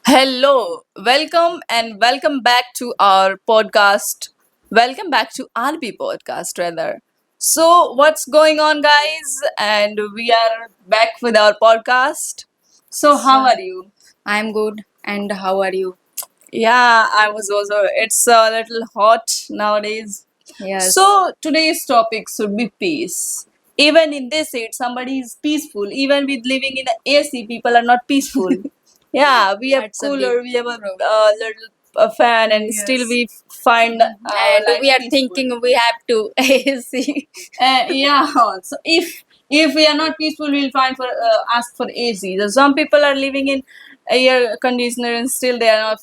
Hello, welcome back to our podcast. Welcome back to RB podcast, rather. So, what's going on, guys? And we are back with our podcast. So, how So, are you? I'm good. And how are you? Yeah, I was also. It's a little hot nowadays. Yes. So, today's topic should be peace. Even in this age, somebody is peaceful. Even with living in a AC, people are not peaceful. Yeah, we have That's a big cooler, we have a problem. little fan, and still Yes. we find our And life we are peaceful. thinking we have to AC. Yeah, so if we are not peaceful, we'll find for ask for AC. So some people are living in air conditioner and still they are not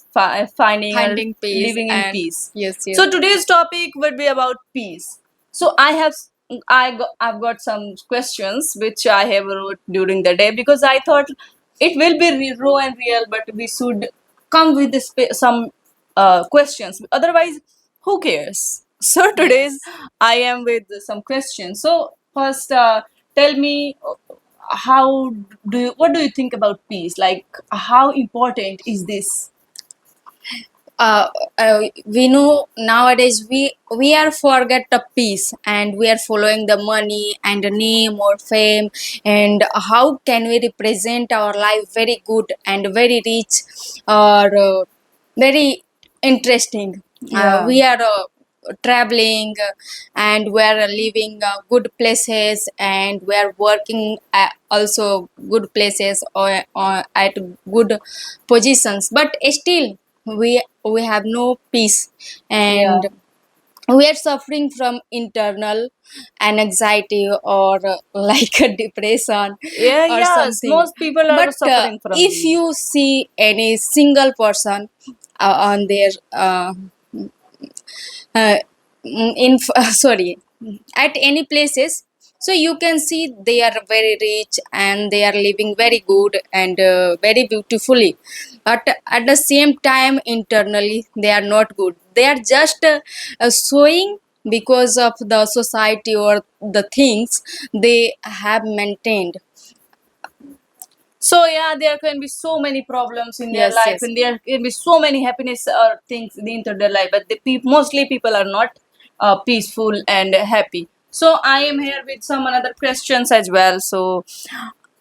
finding or Finding peace living in and peace. yes, yes. So today's topic would be about peace. So I've got some questions which I have wrote during the day because I thought it will be raw and real, but we should come with some questions. Otherwise, who cares? So today's Yes. I am with some questions. So first, tell me how what do you think about peace? Like, how important is this? uh, we know nowadays we are forget the peace and we are following the money and the name or fame, and how can we represent our life very good and very rich or very interesting. Yeah. We are traveling and we are living good places and we are working also good places or at good positions, but still we have no peace, Yeah. and we are suffering from internal anxiety or like a depression Yeah. or Yes. something. Most people are But suffering from if these. you see any single person on their uh, sorry, at any places, so you can see they are very rich and they are living very good and very beautifully, but at the same time internally they are not good. They are just showing because of the society or the things they have maintained. So yeah, there can be so many problems in their Yes, life, yes. and there can be so many happiness or things into their life. But mostly people are not peaceful and happy. So I am here with some another questions as well. So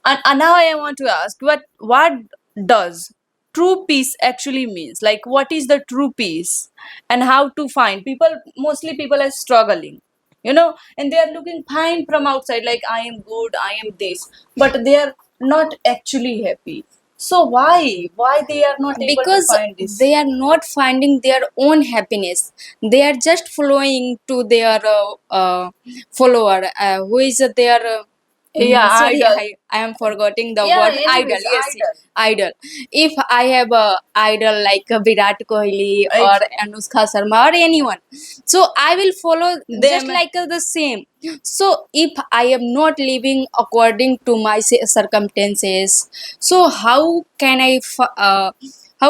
and now I want to ask, what does true peace actually means? Like, what is the true peace, and how to find? Mostly people are struggling, and they are looking fine from outside, like I am good, I am this, but they are not actually happy. So why they are not able to Because find this? they are not finding their own happiness. They are just following to their follower, who is their Yeah, sorry, idol. I am forgetting the Yeah, word idol. anyways, Yes, idol. idol. If I have a idol like Virat Kohli or Like Anushka Sharma or anyone, so I will follow just them. like the same. So if I am not living according to my circumstances, so how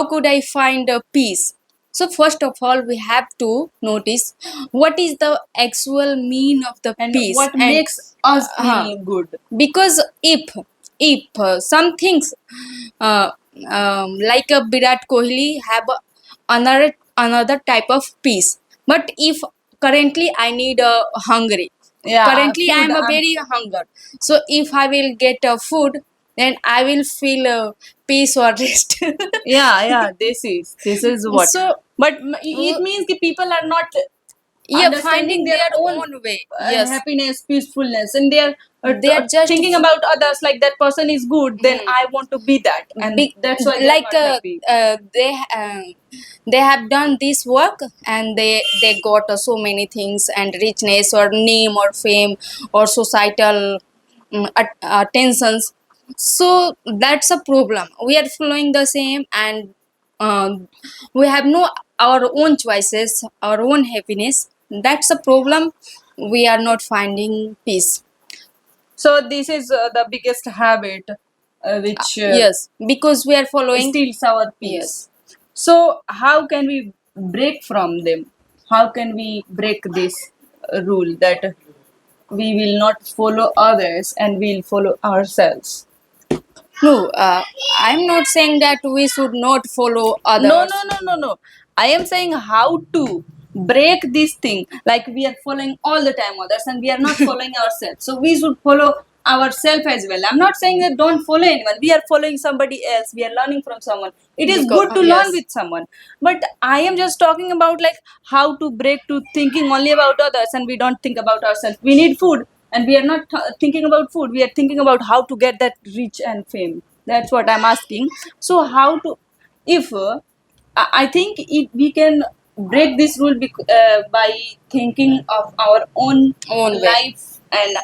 could I find a peace? So first of all, we have to notice what is the actual mean of the And peace, what and makes us uh, feel good? because if some things uh, like a Virat Kohli have another type of peace, but if currently I need a hungry, Yeah, currently I food. am a very hunger, so if I will get a food, then I will feel peace or rest. Yeah. This is what. So But it w- means that people are not yeah, understanding finding their their own own way. Yes, happiness, peacefulness, and they are they are just thinking about others. Like that person is good, then I want to be that, and big, that's why they are like not happy. they have done this work and they got so many things and richness or name or fame or societal attentions. So that's a problem. We are following the same, and we have no our own choices, our own happiness. That's a problem. We are not finding peace. So this is the biggest habit which Yes, because we are following. steals our Yes. peace. So how can we break from them? How can we break this rule that we will not follow others and we'll follow ourselves? No, I'm not saying that we should not follow No, no, others. no, no, no. I am saying how to break this thing. Like we are following all the time others and we are not following ourselves. So we should follow ourselves as well. I'm not saying that don't follow anyone. We are following somebody else. We are learning from someone. It is Because good to learn yes, with someone. But I am just talking about like how to break to thinking only about others and we don't think about ourselves. We need food and we are not thinking about food. We are thinking about how to get that rich and fame. That's what I'm asking. So how to if I think we can break this rule by thinking of our own own way, life and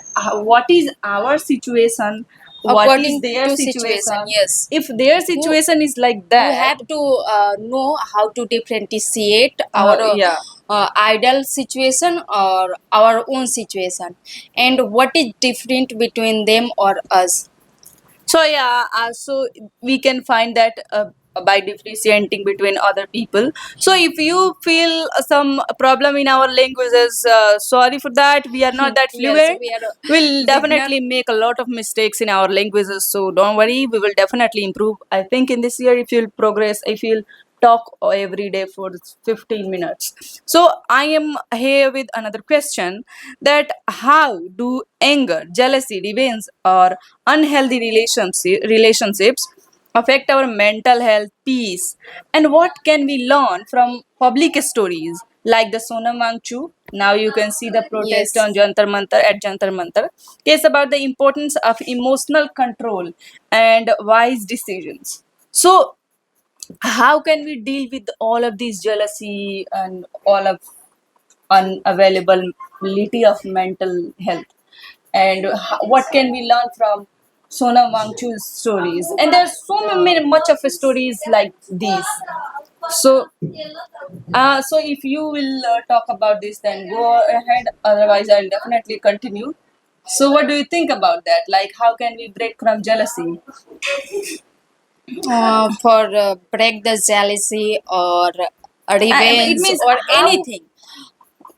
what is our situation, what is according their to situation. situation. Yes, If their we, situation is like we that, have to know how to differentiate our yeah. ideal situation or our own situation, and what is different between them or us. So yeah, so we can find that by differentiating between other people. So if you feel some problem in our languages, sorry for that. We are not that Yes, fluent. we are We'll beginner. definitely make a lot of mistakes in our languages. So don't worry, we will definitely improve. I think in this year, if you'll progress, if you'll talk every day for 15 minutes. So I am here with another question, that how do anger, jealousy, revenge, or unhealthy relationships affect our mental health, peace, and what can we learn from public stories like the Sonam Wangchu? Now you can see the protest Yes. on Jantar Mantar at Jantar Mantar. Case about the importance of emotional control and wise decisions. So how can we deal with all of these jealousy and all of unavailability of mental health, and what can we learn from Sonam Wangchu's stories? And there's so many much of stories like these. So, so if you will talk about this, then go ahead. Otherwise, I'll definitely continue. So, what do you think about that? Like, how can we break from jealousy? For break the jealousy or It revenge means or how. anything,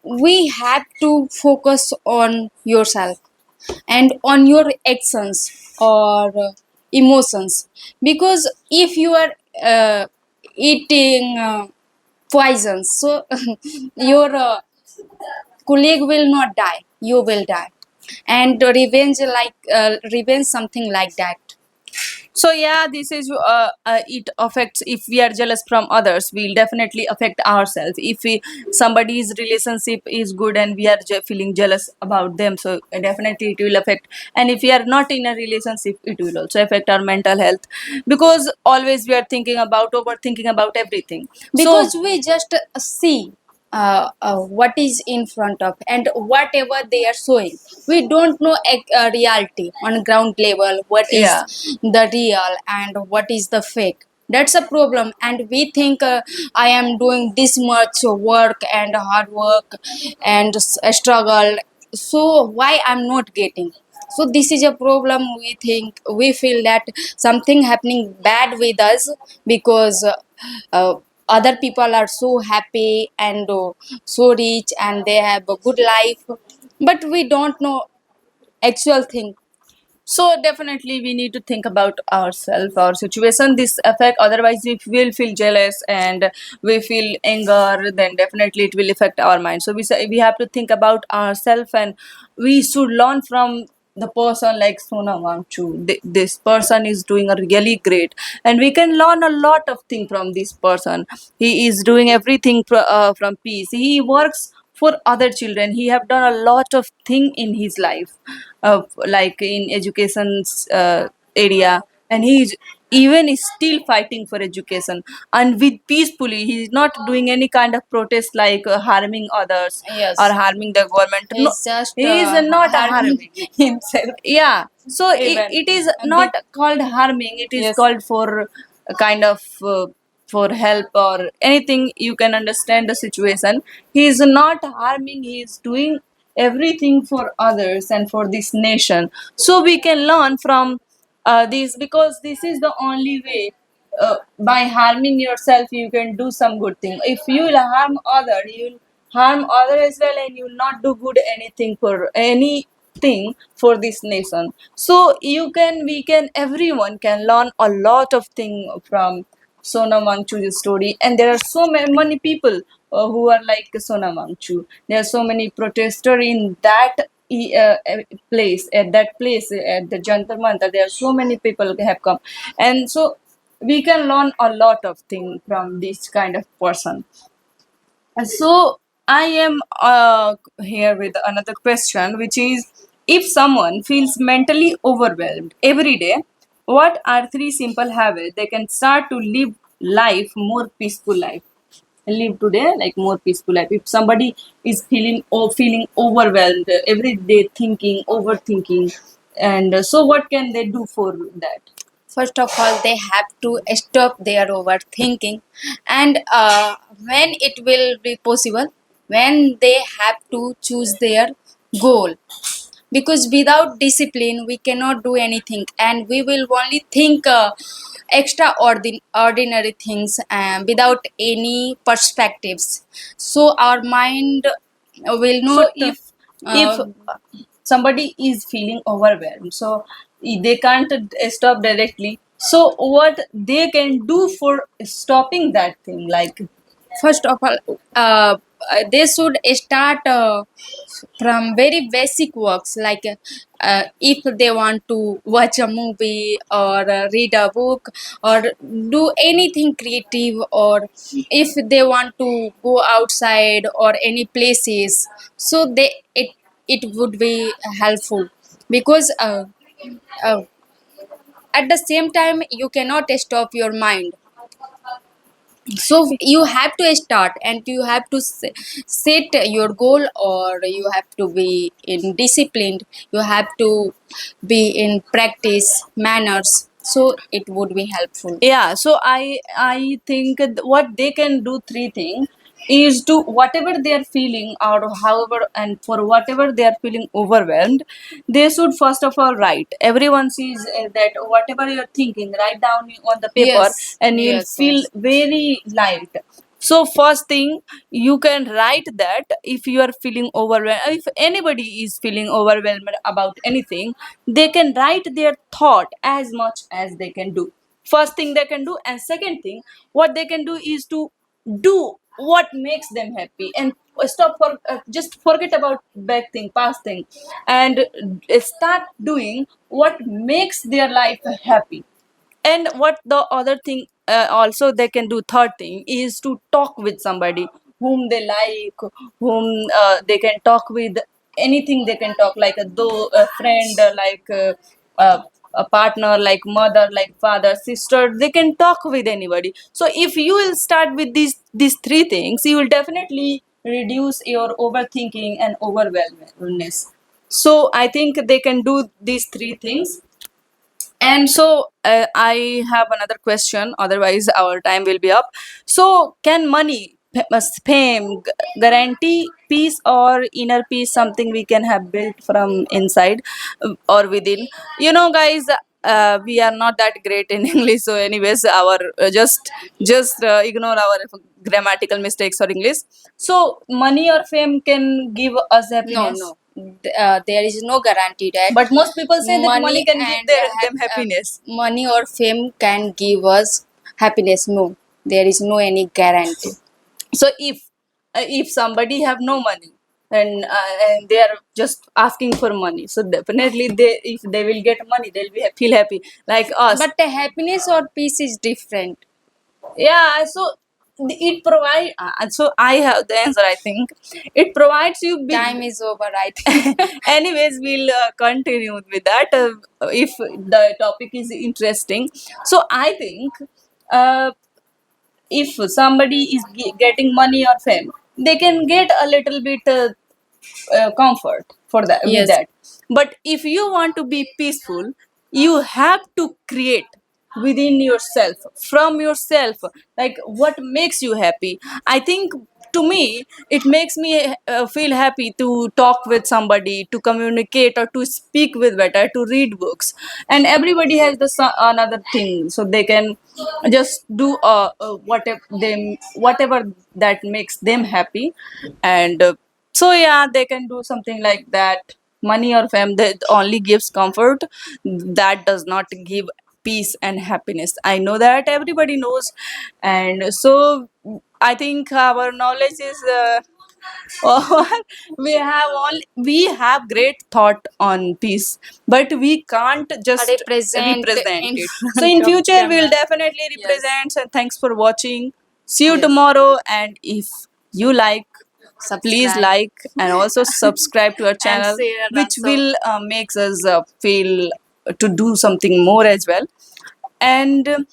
we have to focus on yourself and on your actions or emotions, because if you are eating poisons, so your colleague will not die, you will die. And revenge something like that. So yeah, this is it affects. If we are jealous from others, we'll definitely affect ourselves. If somebody's relationship is good and we are feeling jealous about them, so definitely it will affect. And if we are not in a relationship, it will also affect our mental health, because always we are thinking about overthinking about everything. So Because we just see what is in front of and whatever they are showing, we don't know reality on ground level, what is yeah. the real and what is the fake. That's a problem, and we think I am doing this much work and hard work and struggle, so why I'm not getting. So this is a problem. We think, we feel that something happening bad with us, because uh, other people are so happy and so rich and they have a good life, but we don't know actual thing. So definitely we need to think about ourselves, our situation, this effect. Otherwise, if we'll feel jealous and we feel anger, then definitely it will affect our mind. So we say we have to think about ourselves, and we should learn from the person like Sona Wangchu. This person is doing a really great, and we can learn a lot of things from this person. He is doing everything from peace. He works for other children. He have done a lot of thing in his life, like in education area, and he is even is still fighting for education, and with peacefully. He is not doing any kind of protest like harming others or Yes, harming the government. No, he's just he is not harming harming. himself Yeah, so even. it is Big, not called harming, it is yes. called for a kind of for help or anything. You can understand the situation. He is not harming, he is doing everything for others and for this nation. So we can learn from this, because this is the only way. By harming yourself you can do some good thing. If you will harm other, you will harm other as well, and you will not do good anything for any thing for this nation. So we can, everyone can learn a lot of thing from Sonam Wangchu's story, and there are so many people who are like Sonam Wangchu. There are so many protesters in that place, at that place, at the Jantar Mantar. There are so many people who have come, and so we can learn a lot of things from this kind of person. So I am here with another question, which is, if someone feels mentally overwhelmed every day, what are three simple habits they can start to live life more peaceful life? Live today like more peaceful life. If somebody is feeling overwhelmed every day, thinking, overthinking, and so what can they do for that? First of all, they have to stop their overthinking, and when it will be possible, when they have to choose their goal, because without discipline we cannot do anything, and we will only think extraordinary things without any perspectives, so our mind will So not if uh, somebody is feeling overwhelmed, so they can't stop directly, so what they can do for stopping that thing, like? first of all, they should start from very basic works, like if they want to watch a movie or read a book or do anything creative, or if they want to go outside or any places, so it would be helpful, because uh, at the same time you cannot stop your mind, so you have to start and you have to set your goal, or you have to be in disciplined, you have to be in practice manners, so it would be helpful. Yeah, so I think what they can do, three things, is to whatever they are feeling, or however, and for whatever they are feeling overwhelmed, they should first of all write. Everyone sees that whatever you're thinking, write down on the paper, Yes, and you'll yes, feel yes. very light. So first thing, you can write that. If you are feeling overwhelmed, if anybody is feeling overwhelmed about anything, they can write their thought as much as they can do. First thing they can do, and second thing, what they can do is to do what makes them happy, and stop for just forget about back thing, past thing, and start doing what makes their life happy. And what the other thing also they can do, third thing, is to talk with somebody whom they like, whom they can talk with, anything they can talk, like a friend, uh, a partner, like mother, like father, sister, they can talk with anybody. So if you will start with these three things, you will definitely reduce your overthinking and overwhelmness. So I think they can do these three things. And so I have another question, otherwise our time will be up. So can money, fame, guarantee peace or inner peace, something we can have built from inside or within? You know, guys, we are not that great in English. So, anyways, our just ignore our grammatical mistakes or English. So, money or fame can give us No, happiness, no. There is no guarantee that but most people say that money money can give and them happiness. money or fame can give us happiness. No, there is no any guarantee. So if somebody have no money, and they are just asking for money, so definitely they, if they will get money, they'll be feel happy like us. But the happiness or peace is different. Yeah, so it provide so I have the answer. I think it provides you with. Time is over, I think. Anyways, we'll continue with that if the topic is interesting. So I think uh, if somebody is getting money or fame, they can get a little bit comfort for that, with Yes. that. But if you want to be peaceful, you have to create within yourself, from yourself, like what makes you happy. I think, to me, it makes me feel happy to talk with somebody, to communicate, or to speak with better, to read books. And everybody has the another thing, so they can just do whatever that makes them happy. And so yeah, they can do something like that. money or fame that only gives comfort, that does not give peace and happiness. I know that everybody knows. And so I think our knowledge is or we have great thought on peace, but we can't just Represent represent in it. So front in of future we'll camera. definitely Yes. represent. And thanks for watching. See you Yes. tomorrow. And if you like, please Subscribe. like and also subscribe to our And channel, share which also. will makes us feel to do something more as well. And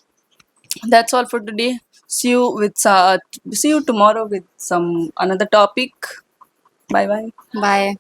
that's all for today. See you tomorrow with some another topic. Bye bye. Bye.